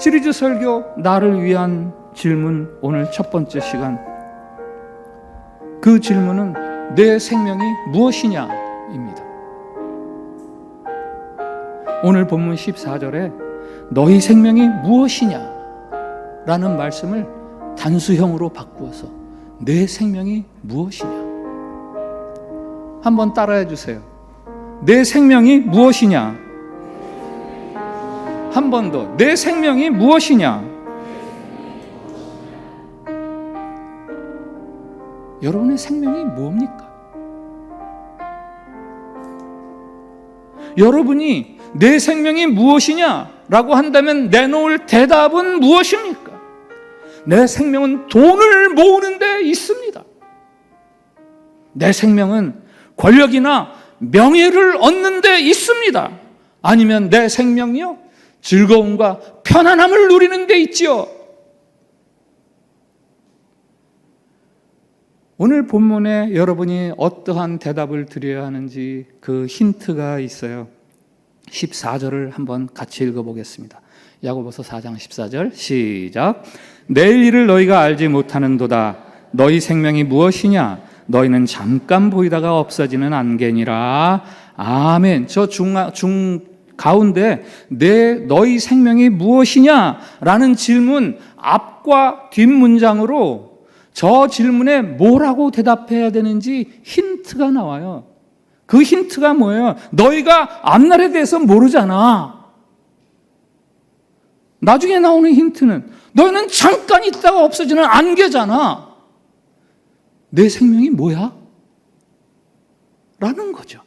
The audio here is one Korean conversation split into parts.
시리즈 설교 나를 위한 질문, 오늘 첫 번째 시간. 그 질문은 내 생명이 무엇이냐입니다. 오늘 본문 14절에 너희 생명이 무엇이냐 라는 말씀을 단수형으로 바꾸어서 내 생명이 무엇이냐. 한번 따라해 주세요. 내 생명이 무엇이냐. 한 번 더. 내 생명이 무엇이냐. 여러분의 생명이 뭡니까? 여러분이 내 생명이 무엇이냐라고 한다면 내놓을 대답은 무엇입니까? 내 생명은 돈을 모으는 데 있습니다. 내 생명은 권력이나 명예를 얻는 데 있습니다. 아니면 내 생명이요, 즐거움과 편안함을 누리는 데 있지요. 오늘 본문에 여러분이 어떠한 대답을 드려야 하는지 그 힌트가 있어요. 14절을 한번 같이 읽어보겠습니다. 야고보서 4장 14절 시작. 내일 일을 너희가 알지 못하는도다. 너희 생명이 무엇이냐? 너희는 잠깐 보이다가 없어지는 안개니라. 아멘. 저 가운데 너희 생명이 무엇이냐? 라는 질문 앞과 뒷 문장으로 저 질문에 뭐라고 대답해야 되는지 힌트가 나와요. 그 힌트가 뭐예요? 너희가 앞날에 대해서 모르잖아. 나중에 나오는 힌트는 너희는 잠깐 있다가 없어지는 안개잖아. 내 생명이 뭐야? 라는 거죠.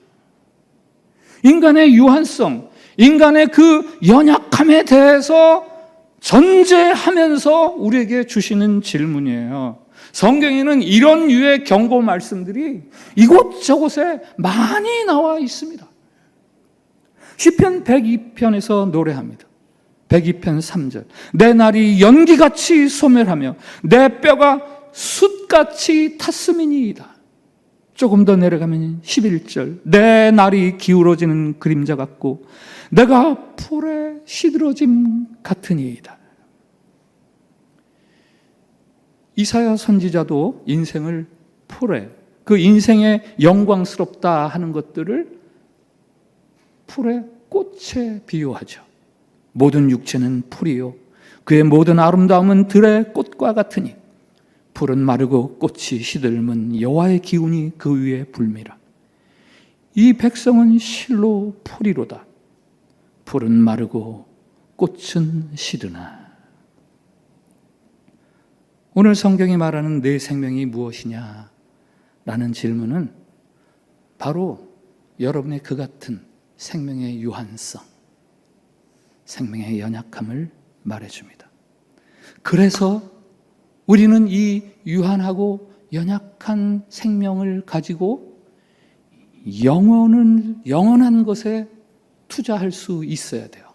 인간의 유한성, 인간의 그 연약함에 대해서 전제하면서 우리에게 주시는 질문이에요. 성경에는 이런 유의 경고 말씀들이 이곳저곳에 많이 나와 있습니다. 시편 102편에서 노래합니다. 102편 3절. 내 날이 연기같이 소멸하며 내 뼈가 숯같이 탔음이니이다. 조금 더 내려가면 11절. 내 날이 기울어지는 그림자 같고 내가 풀에 시들어짐 같으니이다. 이사야 선지자도 인생을 풀에, 그 인생의 영광스럽다 하는 것들을 풀의 꽃에 비유하죠. 모든 육체는 풀이요 그의 모든 아름다움은 들의 꽃과 같으니 풀은 마르고 꽃이 시들면 여호와의 기운이 그 위에 불미라. 이 백성은 실로 풀이로다. 풀은 마르고 꽃은 시드나. 오늘 성경이 말하는 내 생명이 무엇이냐 라는 질문은 바로 여러분의 그 같은 생명의 유한성, 생명의 연약함을 말해줍니다. 그래서 우리는 이 유한하고 연약한 생명을 가지고 영원한 것에 투자할 수 있어야 돼요.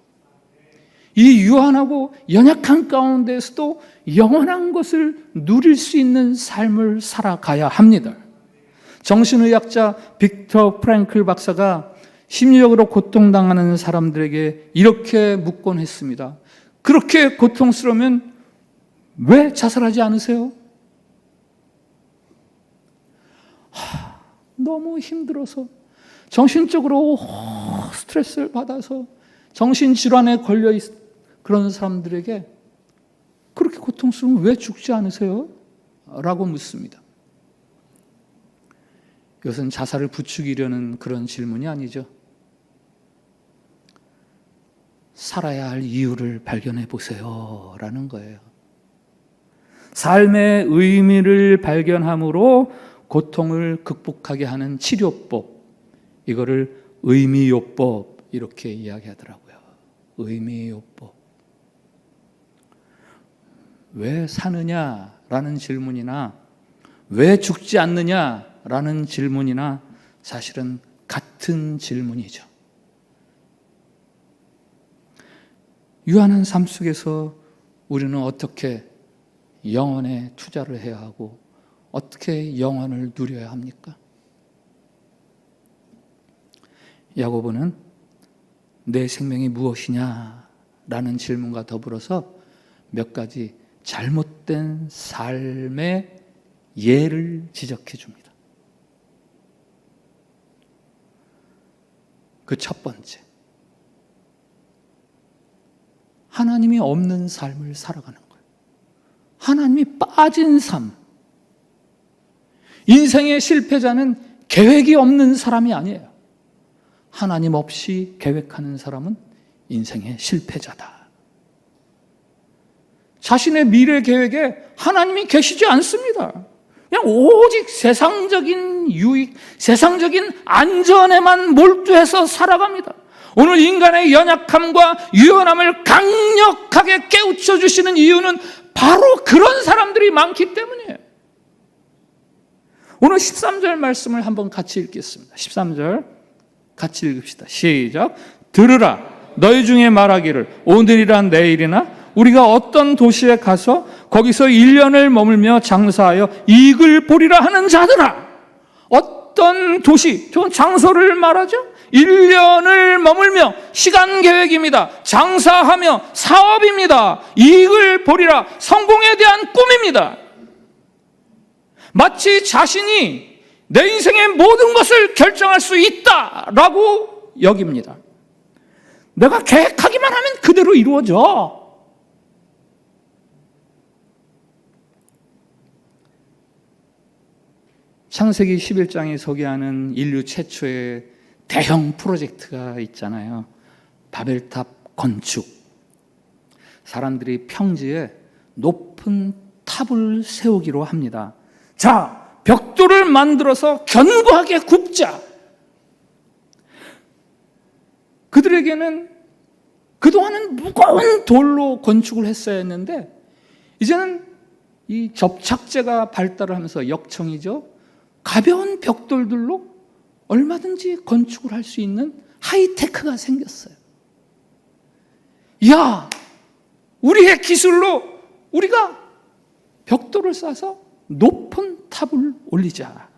이 유한하고 연약한 가운데서도 영원한 것을 누릴 수 있는 삶을 살아가야 합니다. 정신의학자 빅터 프랭클 박사가 심리적으로 고통당하는 사람들에게 이렇게 묻곤 했습니다. 그렇게 고통스러우면 왜 자살하지 않으세요? 너무 힘들어서, 정신적으로 스트레스를 받아서 정신질환에 걸려 그런 사람들에게 그렇게 고통스러우면 왜 죽지 않으세요? 라고 묻습니다. 이것은 자살을 부추기려는 그런 질문이 아니죠. 살아야 할 이유를 발견해 보세요 라는 거예요. 삶의 의미를 발견함으로 고통을 극복하게 하는 치료법, 이거를 의미요법 이렇게 이야기하더라고요. 의미요법. 왜 사느냐라는 질문이나 왜 죽지 않느냐라는 질문이나 사실은 같은 질문이죠. 유한한 삶 속에서 우리는 어떻게 영혼에 투자를 해야 하고 어떻게 영혼을 누려야 합니까? 야고보는 내 생명이 무엇이냐 라는 질문과 더불어서 몇 가지 잘못된 삶의 예를 지적해 줍니다. 그 첫 번째, 하나님이 없는 삶을 살아가는 거예요. 하나님이 빠진 삶. 인생의 실패자는 계획이 없는 사람이 아니에요. 하나님 없이 계획하는 사람은 인생의 실패자다. 자신의 미래 계획에 하나님이 계시지 않습니다. 그냥 오직 세상적인 유익, 세상적인 안전에만 몰두해서 살아갑니다. 오늘 인간의 연약함과 유연함을 강력하게 깨우쳐 주시는 이유는 바로 그런 사람들이 많기 때문이에요. 오늘 13절 말씀을 한번 같이 읽겠습니다. 13절 같이 읽읍시다. 시작. 들으라. 너희 중에 말하기를 오늘이나 내일이나 우리가 어떤 도시에 가서 거기서 1년을 머물며 장사하여 이익을 보리라 하는 자들아. 어떤 도시, 좋은 장소를 말하죠. 1년을 머물며 시간 계획입니다. 장사하며 사업입니다. 이익을 보리라. 성공에 대한 꿈입니다. 마치 자신이 내 인생의 모든 것을 결정할 수 있다라고 여깁니다. 내가 계획하기만 하면 그대로 이루어져. 창세기 11장에 소개하는 인류 최초의 대형 프로젝트가 있잖아요. 바벨탑 건축. 사람들이 평지에 높은 탑을 세우기로 합니다. 자, 벽돌을 만들어서 견고하게 굽자. 그들에게는 그동안은 무거운 돌로 건축을 했어야 했는데 이제는 이 접착제가 발달을 하면서 역청이죠. 가벼운 벽돌들로 얼마든지 건축을 할 수 있는 하이테크가 생겼어요. 야, 우리의 기술로 우리가 벽돌을 싸서 높은 탑을 올리자.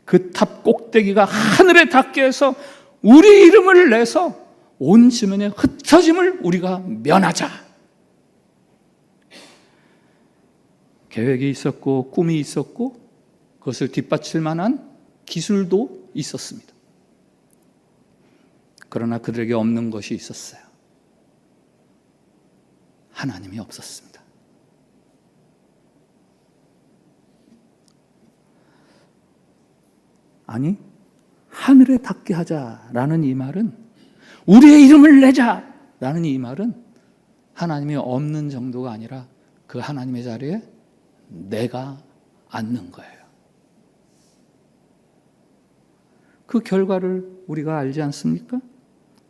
그 탑 꼭대기가 하늘에 닿게 해서 우리 이름을 내서 온 지면에 흩어짐을 우리가 면하자. 계획이 있었고 꿈이 있었고 그것을 뒷받칠 만한 기술도 있었습니다. 그러나 그들에게 없는 것이 있었어요. 하나님이 없었습니다. 아니, 하늘에 닿게 하자라는 이 말은, 우리의 이름을 내자라는 이 말은 하나님이 없는 정도가 아니라 그 하나님의 자리에 내가 앉는 거예요. 그 결과를 우리가 알지 않습니까?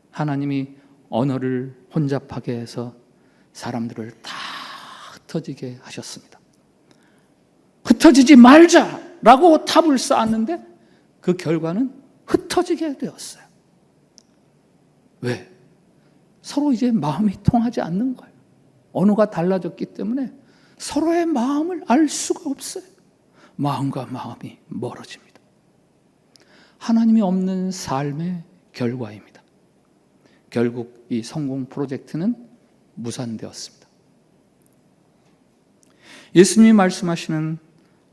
하나님이 언어를 혼잡하게 해서 사람들을 다 흩어지게 하셨습니다. 흩어지지 말자라고 탑을 쌓았는데 그 결과는 흩어지게 되었어요. 왜? 서로 이제 마음이 통하지 않는 거예요. 언어가 달라졌기 때문에 서로의 마음을 알 수가 없어요. 마음과 마음이 멀어집니다. 하나님이 없는 삶의 결과입니다. 결국 이 성공 프로젝트는 무산되었습니다. 예수님이 말씀하시는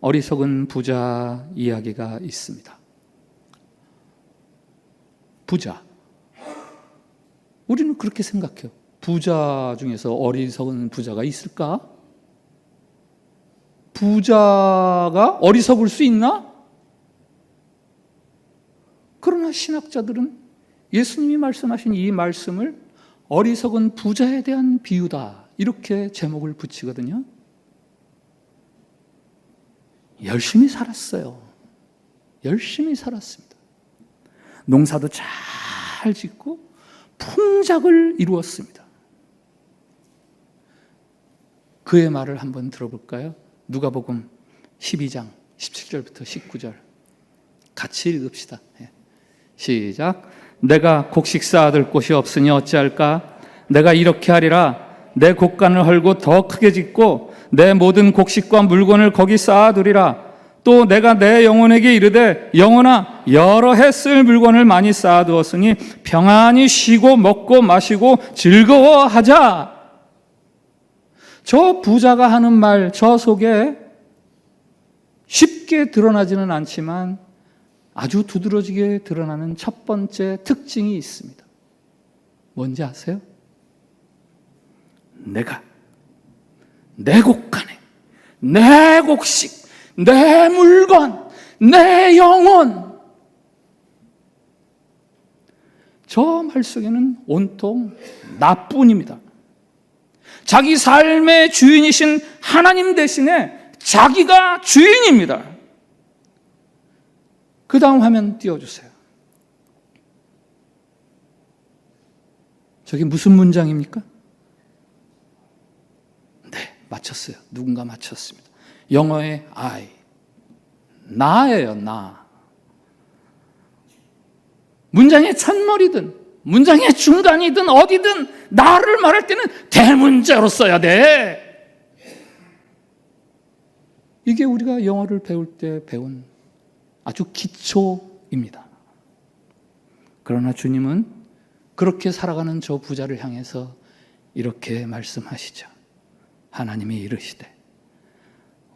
어리석은 부자 이야기가 있습니다. 부자. 우리는 그렇게 생각해요. 부자 중에서 어리석은 부자가 있을까? 부자가 어리석을 수 있나? 그러나 신학자들은 예수님이 말씀하신 이 말씀을 어리석은 부자에 대한 비유다 이렇게 제목을 붙이거든요. 열심히 살았어요. 열심히 살았습니다. 농사도 잘 짓고 풍작을 이루었습니다. 그의 말을 한번 들어볼까요? 누가복음 12장 17절부터 19절 같이 읽읍시다. 시작. 내가 곡식 쌓아둘 곳이 없으니 어찌할까? 내가 이렇게 하리라. 내 곡간을 헐고 더 크게 짓고 내 모든 곡식과 물건을 거기 쌓아두리라. 또 내가 내 영혼에게 이르되 영혼아 여러 해 쓸 물건을 많이 쌓아두었으니 평안히 쉬고 먹고 마시고 즐거워하자. 저 부자가 하는 말, 저 속에 쉽게 드러나지는 않지만 아주 두드러지게 드러나는 첫 번째 특징이 있습니다. 뭔지 아세요? 내가 내 곳간에 내 곡식, 내 물건, 내 영혼, 저 말 속에는 온통 나뿐입니다. 자기 삶의 주인이신 하나님 대신에 자기가 주인입니다. 그 다음 화면 띄워주세요. 저게 무슨 문장입니까? 네, 맞췄어요. 누군가 맞췄습니다. 영어의 I, 나예요, 나. 문장의 첫머리든 문장의 중간이든 어디든 나를 말할 때는 대문자로 써야 돼. 이게 우리가 영어를 배울 때 배운 아주 기초입니다. 그러나 주님은 그렇게 살아가는 저 부자를 향해서 이렇게 말씀하시죠. 하나님이 이르시되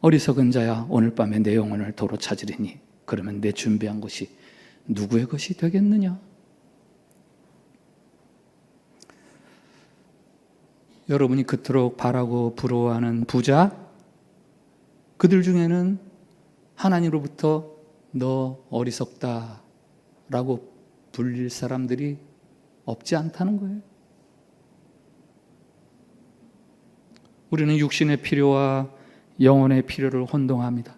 어리석은 자야 오늘 밤에 내 영혼을 도로 찾으리니 그러면 내 준비한 것이 누구의 것이 되겠느냐? 여러분이 그토록 바라고 부러워하는 부자, 그들 중에는 하나님으로부터 너 어리석다 라고 불릴 사람들이 없지 않다는 거예요. 우리는 육신의 필요와 영혼의 필요를 혼동합니다.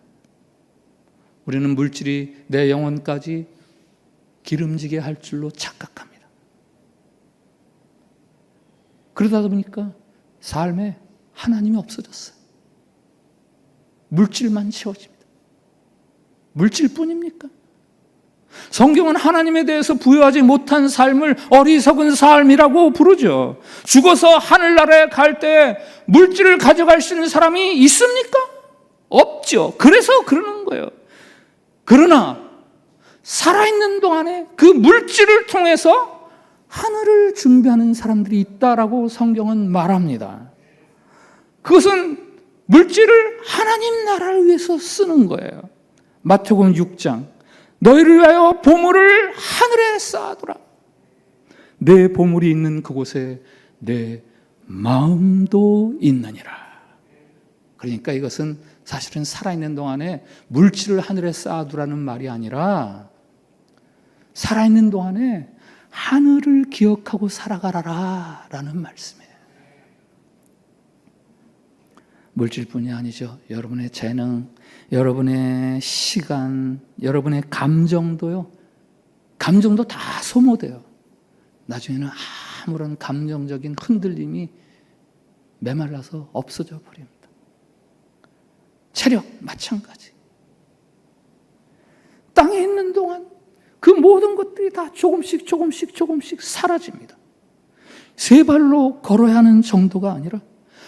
우리는 물질이 내 영혼까지 기름지게 할 줄로 착각합니다. 그러다 보니까 삶에 하나님이 없어졌어요. 물질만 채워집니다. 물질뿐입니까? 성경은 하나님에 대해서 부여하지 못한 삶을 어리석은 삶이라고 부르죠. 죽어서 하늘나라에 갈 때 물질을 가져갈 수 있는 사람이 있습니까? 없죠. 그래서 그러는 거예요. 그러나 살아있는 동안에 그 물질을 통해서 하늘을 준비하는 사람들이 있다라고 성경은 말합니다. 그것은 물질을 하나님 나라를 위해서 쓰는 거예요. 마태복음 6장 너희를 위하여 보물을 하늘에 쌓아두라. 내 보물이 있는 그곳에 내 마음도 있느니라. 그러니까 이것은 사실은 살아있는 동안에 물질을 하늘에 쌓아두라는 말이 아니라 살아있는 동안에 하늘을 기억하고 살아가라 라는 말씀이에요. 물질뿐이 아니죠. 여러분의 재능, 여러분의 시간, 여러분의 감정도요. 감정도 다 소모돼요. 나중에는 아무런 감정적인 흔들림이 메말라서 없어져 버립니다. 체력 마찬가지. 땅에 있는 동안 그 모든 것들이 다 조금씩 사라집니다. 세 발로 걸어야 하는 정도가 아니라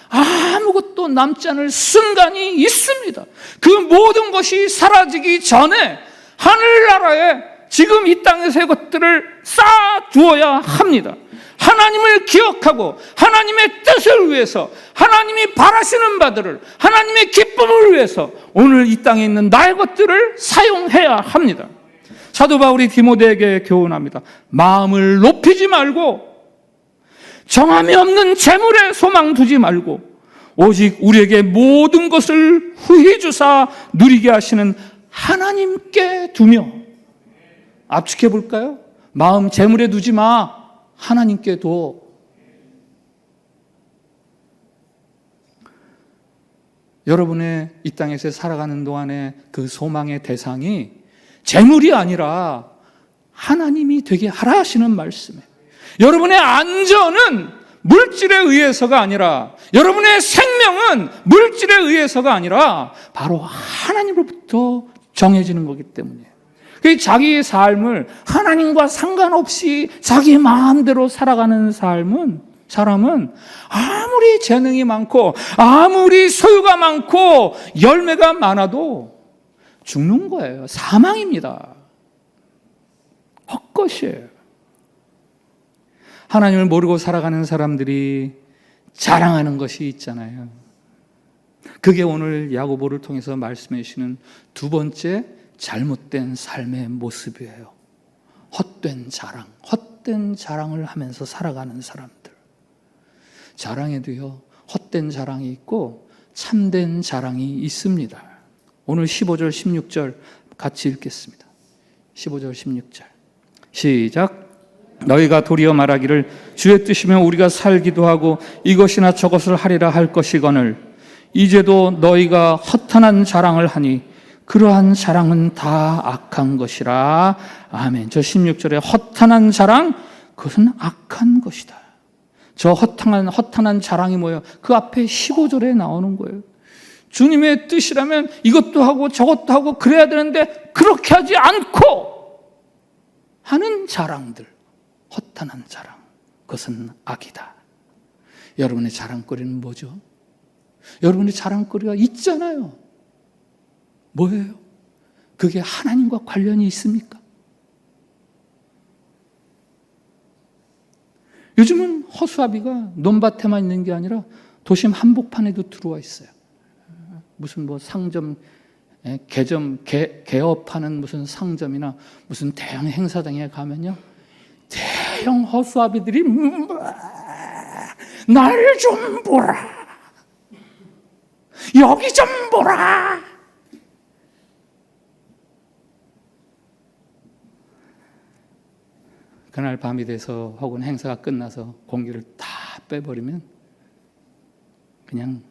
아무것도 남지 않을 순간이 있습니다. 그 모든 것이 사라지기 전에 하늘나라에 지금 이 땅에서의 것들을 쌓아두어야 합니다. 하나님을 기억하고 하나님의 뜻을 위해서 하나님이 바라시는 바들을 하나님의 기쁨을 위해서 오늘 이 땅에 있는 나의 것들을 사용해야 합니다. 사도 바울이 디모데에게 교훈합니다. 마음을 높이지 말고 정함이 없는 재물에 소망 두지 말고 오직 우리에게 모든 것을 후히 주사 누리게 하시는 하나님께 두며 압축해 볼까요? 마음 재물에 두지 마. 하나님께 둬. 여러분의 이 땅에서 살아가는 동안에 그 소망의 대상이 재물이 아니라 하나님이 되게 하라 하시는 말씀이에요. 여러분의 안전은 물질에 의해서가 아니라 여러분의 생명은 물질에 의해서가 아니라 바로 하나님으로부터 정해지는 거기 때문이에요. 자기의 삶을 하나님과 상관없이 자기 마음대로 살아가는 사람은 아무리 재능이 많고 아무리 소유가 많고 열매가 많아도 죽는 거예요. 사망입니다. 헛것이에요. 하나님을 모르고 살아가는 사람들이 자랑하는 것이 있잖아요. 그게 오늘 야고보를 통해서 말씀해 주시는 두 번째 잘못된 삶의 모습이에요. 헛된 자랑을 하면서 살아가는 사람들. 자랑에도요, 헛된 자랑이 있고 참된 자랑이 있습니다. 오늘 15절, 16절 같이 읽겠습니다. 15절, 16절. 시작. 너희가 도리어 말하기를 주의 뜻이면 우리가 살기도 하고 이것이나 저것을 하리라 할 것이거늘 이제도 너희가 허탄한 자랑을 하니 그러한 자랑은 다 악한 것이라. 아멘. 저 16절에 허탄한 자랑, 그것은 악한 것이다. 저 허탄한 자랑이 뭐예요? 그 앞에 15절에 나오는 거예요. 주님의 뜻이라면 이것도 하고 저것도 하고 그래야 되는데 그렇게 하지 않고 하는 자랑들, 허탄한 자랑, 그것은 악이다. 여러분의 자랑거리는 뭐죠? 여러분의 자랑거리가 있잖아요. 뭐예요? 그게 하나님과 관련이 있습니까? 요즘은 허수아비가 논밭에만 있는 게 아니라 도심 한복판에도 들어와 있어요. 무슨 뭐 상점, 개업하는 무슨 상점이나 무슨 대형 행사장에 가면요, 대형 허수아비들이 날 좀 보라, 여기 좀 보라. 그날 밤이 돼서 혹은 행사가 끝나서 공기를 다 빼버리면 그냥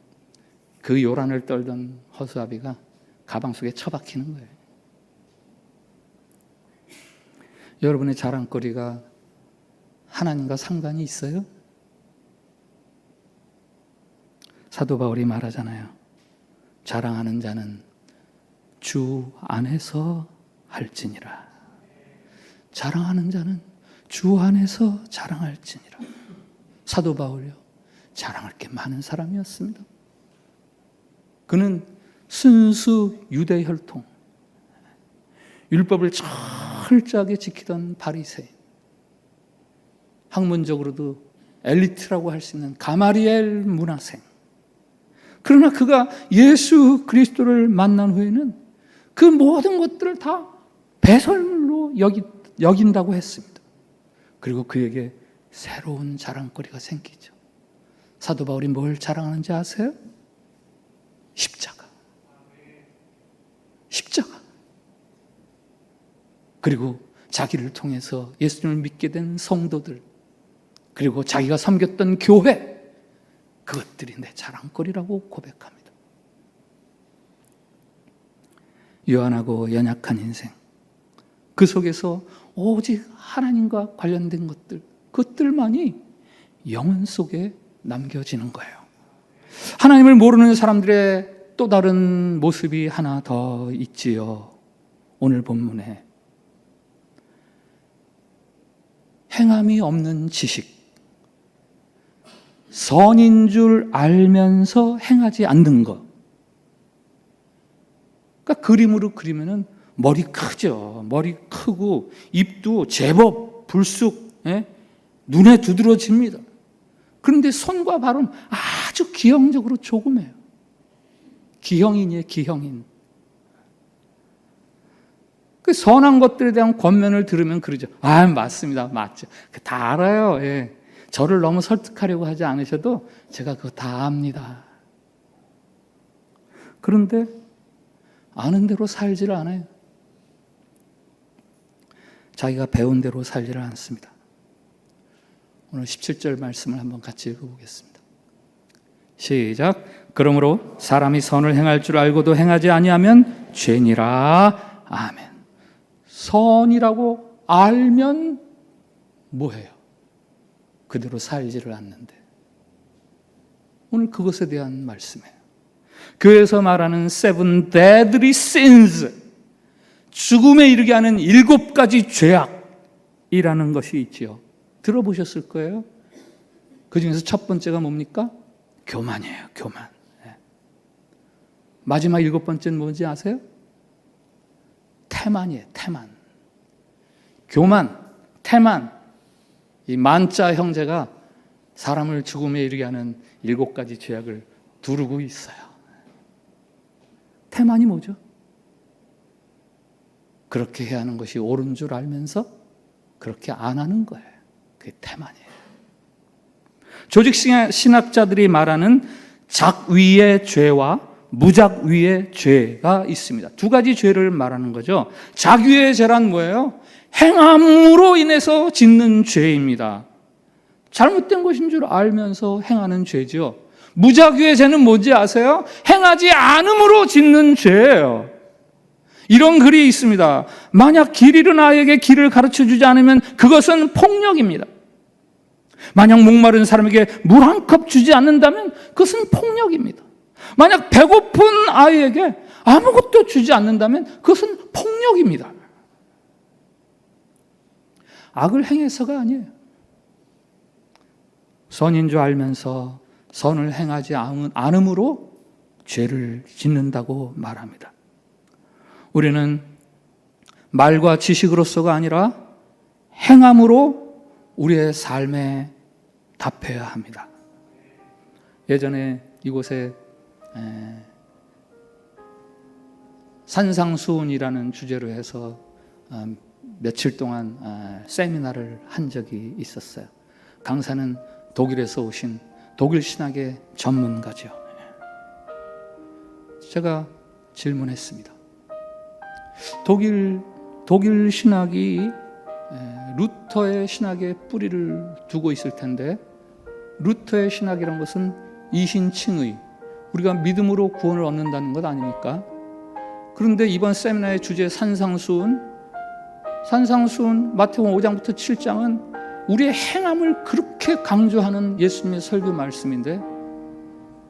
그 요란을 떨던 허수아비가 가방 속에 처박히는 거예요. 여러분의 자랑거리가 하나님과 상관이 있어요? 사도 바울이 말하잖아요. 자랑하는 자는 주 안에서 할지니라. 자랑하는 자는 주 안에서 자랑할지니라. 사도 바울이요, 자랑할 게 많은 사람이었습니다. 그는 순수 유대 혈통, 율법을 철저하게 지키던 바리새인, 학문적으로도 엘리트라고 할 수 있는 가마리엘 문화생. 그러나 그가 예수 그리스도를 만난 후에는 그 모든 것들을 다 배설물로 여긴다고 했습니다. 그리고 그에게 새로운 자랑거리가 생기죠. 사도 바울이 뭘 자랑하는지 아세요? 십자가. 그리고 자기를 통해서 예수님을 믿게 된 성도들, 그리고 자기가 섬겼던 교회, 그것들이 내 자랑거리라고 고백합니다. 유한하고 연약한 인생, 그 속에서 오직 하나님과 관련된 것들, 그것들만이 영혼 속에 남겨지는 거예요. 하나님을 모르는 사람들의 또 다른 모습이 하나 더 있지요. 오늘 본문에 행함이 없는 지식, 선인 줄 알면서 행하지 않는 것. 그러니까 그림으로 그리면은 머리 크죠. 머리 크고 입도 제법 불쑥 눈에 두드러집니다. 그런데 손과 발은 아주 기형적으로 조그매요. 기형인이에요, 기형인. 그 선한 것들에 대한 권면을 들으면 그러죠. 아, 맞습니다. 맞죠. 다 알아요. 예. 저를 너무 설득하려고 하지 않으셔도 제가 그거 다 압니다. 그런데 아는 대로 살지를 않아요. 자기가 배운 대로 살지를 않습니다. 오늘 17절 말씀을 한번 같이 읽어보겠습니다. 시작. 그러므로 사람이 선을 행할 줄 알고도 행하지 아니하면 죄니라. 아멘. 선이라고 알면 뭐해요? 그대로 살지를 않는데. 오늘 그것에 대한 말씀이에요. 교회에서 말하는 seven deadly sins, 죽음에 이르게 하는 7가지 죄악이라는 것이 있지요. 들어보셨을 거예요. 그 중에서 첫 번째가 뭡니까? 교만이에요. 교만. 마지막 7번째는 뭔지 아세요? 태만이에요. 태만. 교만, 태만. 이 만자 형제가 사람을 죽음에 이르게 하는 7가지 죄악을 두르고 있어요. 태만이 뭐죠? 그렇게 해야 하는 것이 옳은 줄 알면서 그렇게 안 하는 거예요. 그게 태만이에요. 조직신학자들이 말하는 작위의 죄와 무작위의 죄가 있습니다. 2가지 죄를 말하는 거죠. 작위의 죄란 뭐예요? 행함으로 인해서 짓는 죄입니다. 잘못된 것인 줄 알면서 행하는 죄죠. 무작위의 죄는 뭔지 아세요? 행하지 않음으로 짓는 죄예요. 이런 글이 있습니다. 만약 길 잃은 아이에게 길을 가르쳐주지 않으면 그것은 폭력입니다. 만약 목마른 사람에게 물 한 컵 주지 않는다면 그것은 폭력입니다. 만약 배고픈 아이에게 아무것도 주지 않는다면 그것은 폭력입니다. 악을 행해서가 아니에요. 선인 줄 알면서 선을 행하지 않음으로 죄를 짓는다고 말합니다. 우리는 말과 지식으로서가 아니라 행함으로 우리의 삶에 답해야 합니다. 예전에 이곳에 산상수훈이라는 주제로 해서 며칠 동안 세미나를 한 적이 있었어요. 강사는 독일에서 오신 독일 신학의 전문가죠. 제가 질문했습니다. 독일 신학이 루터의 신학에 뿌리를 두고 있을 텐데, 루터의 신학이란 것은 이신칭의, 우리가 믿음으로 구원을 얻는다는 것 아닙니까? 그런데 이번 세미나의 주제 산상수훈 마태복음 5장부터 7장은 우리의 행함을 그렇게 강조하는 예수님의 설교 말씀인데,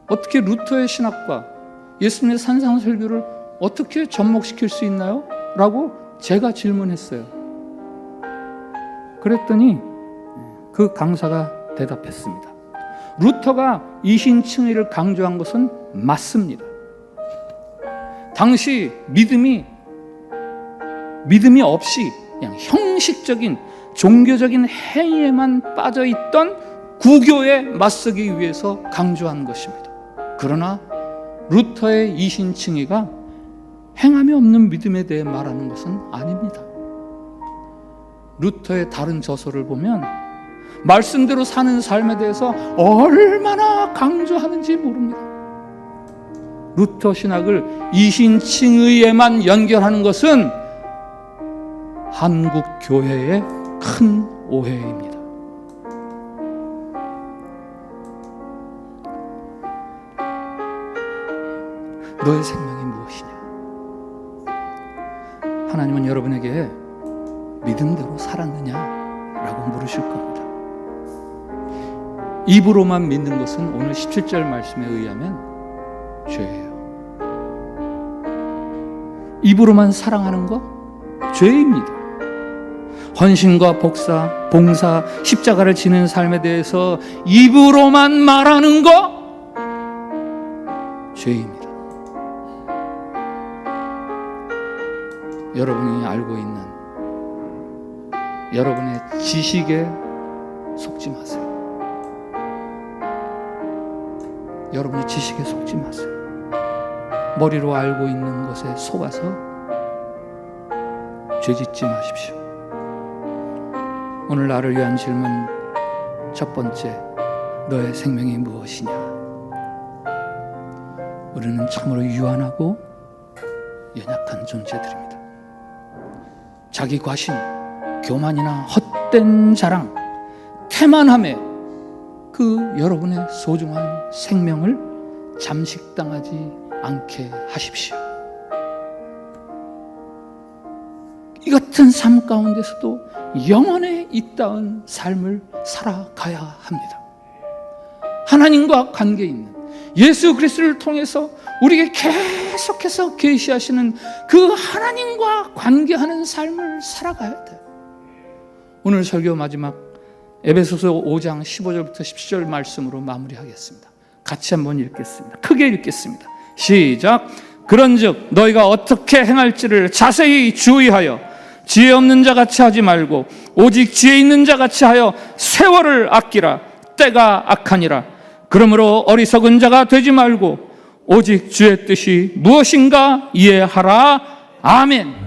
어떻게 루터의 신학과 예수님의 산상설교를 어떻게 접목시킬 수 있나요? 라고 제가 질문했어요. 그랬더니 그 강사가 대답했습니다. 루터가 이신칭의를 강조한 것은 맞습니다. 당시 믿음이 없이 그냥 형식적인 종교적인 행위에만 빠져있던 구교에 맞서기 위해서 강조한 것입니다. 그러나 루터의 이신칭의가 행함이 없는 믿음에 대해 말하는 것은 아닙니다. 루터의 다른 저서를 보면 말씀대로 사는 삶에 대해서 얼마나 강조하는지 모릅니다. 루터 신학을 이신칭의에만 연결하는 것은 한국 교회의 큰 오해입니다. 너의 생명이 무엇이냐? 하나님은 여러분에게 믿음대로 살았느냐라고 물으실 겁니다. 입으로만 믿는 것은 오늘 17절 말씀에 의하면 죄예요. 입으로만 사랑하는 것 죄입니다. 헌신과 봉사, 십자가를 지는 삶에 대해서 입으로만 말하는 것 죄입니다. 여러분이 알고 있는 여러분의 지식에 속지 마세요. 여러분의 지식에 속지 마세요. 머리로 알고 있는 것에 속아서 죄짓지 마십시오. 오늘 나를 위한 질문 첫 번째, 너의 생명이 무엇이냐? 우리는 참으로 유한하고 연약한 존재들입니다. 자기 과신, 교만이나 헛된 자랑, 태만함에 그 여러분의 소중한 생명을 잠식당하지 않게 하십시오. 이 같은 삶 가운데서도 영원에 있다운 삶을 살아가야 합니다. 하나님과 관계 있는 예수 그리스도를 통해서 우리에게 계속해서 계시하시는 그 하나님과 관계하는 삶을 살아가야 돼요. 오늘 설교 마지막 에베소서 5장 15절부터 17절 말씀으로 마무리하겠습니다. 같이 한번 읽겠습니다. 크게 읽겠습니다. 시작. 그런즉 너희가 어떻게 행할지를 자세히 주의하여 지혜 없는 자 같이 하지 말고 오직 지혜 있는 자 같이 하여 세월을 아끼라. 때가 악하니라. 그러므로 어리석은 자가 되지 말고 오직 주의 뜻이 무엇인가 이해하라. 아멘.